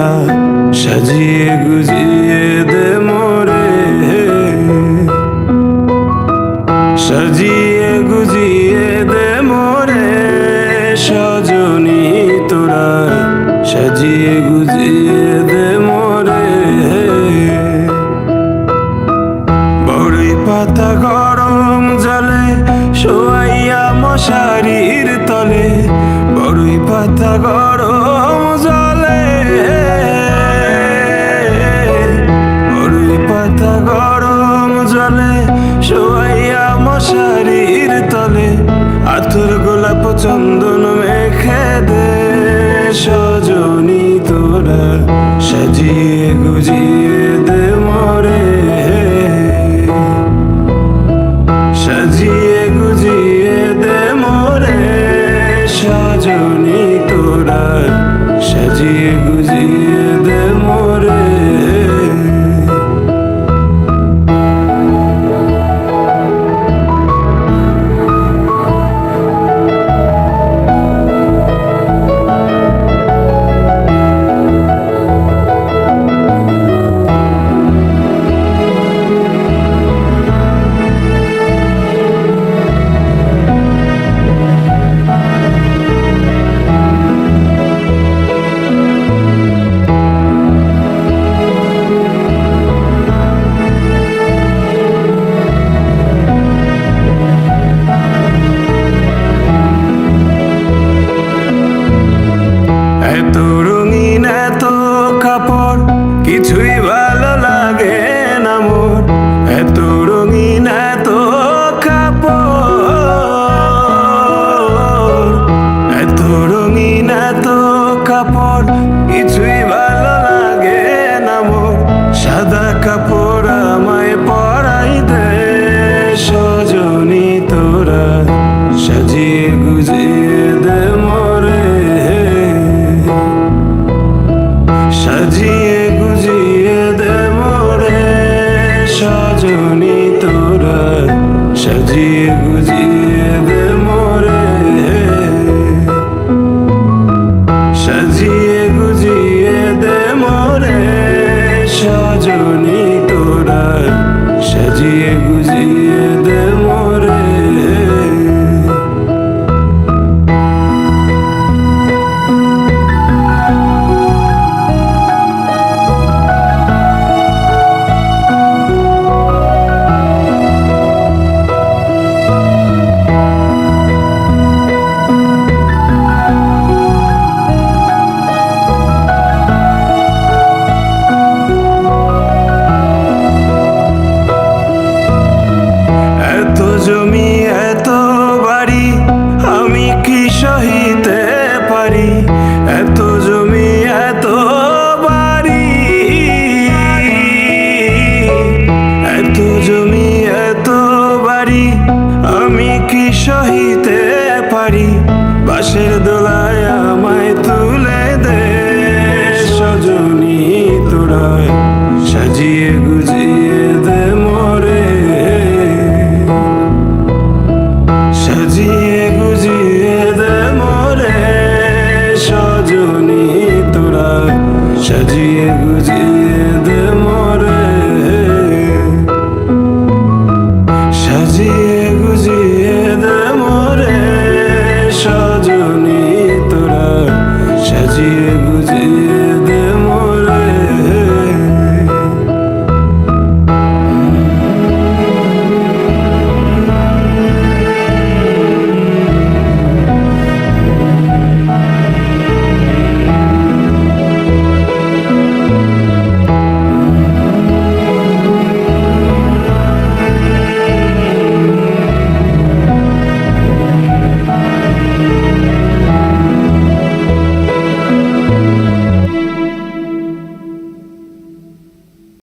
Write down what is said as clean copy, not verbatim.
তোরা সাজিয়ে গুজিয়ে দে মোরে, সাজিয়ে গুজিয়ে দে মোরে সজনী তোরা সাজিয়ে গুজিয়ে দে মোরে। বড়ই পাতা গরম জলে শোয়াইয়া মশারির তলে, বড়ই পাতা গরম জলে, বড়ই পাতা গরম জলে শোয়াইয়া মশারির তলে, আতর গোলাপ চন্দন মেখে দে সজনী তোরা সাজিয়ে গুজিয়ে দে মোরে, সাজিয়ে গুজিয়ে দে মোরে সজনী তোরা সাজিয়ে গুজিয়ে দে মোরে। এত রঙিন এত কাপড় কিছুই ভালো লাগে না মোর, এত রঙিন এত কাপড়, এত রঙিন এত কাপড় কিছুই ভালো লাগে না মোর, সাদা কাপড় আমায় পরাই দে সজনী তোরা সাজিয়ে গুজিয়ে দে মোরে, সাজিয়ে গুজিয়ে দে মোরে সজনী তোরা সাজিয়ে গুজিয়ে দে মোরে, সাজিয়ে গুজিয়ে দে মোরে সজনী তোরা সাজিয়ে গুজিয়ে দে মোরে। এত জমি এত বাড়ি আমি কি সহিতে পারি, এত জমি এত বাড়ি, এত জমি এত বাড়ি আমি কি সহিতে পারি, বাঁশের দোলায় আমায় তুলে দে সজনী তোরা সাজিয়ে গুজিয়ে দে মোরে, সাজিয়ে গুজিয়ে দে মোরে সজনী তোরা সাজিয়ে গুজিয়ে দে মোরে, সাজিয়ে গুজিয়ে দে মোরে সজনী তোরা সাজিয়ে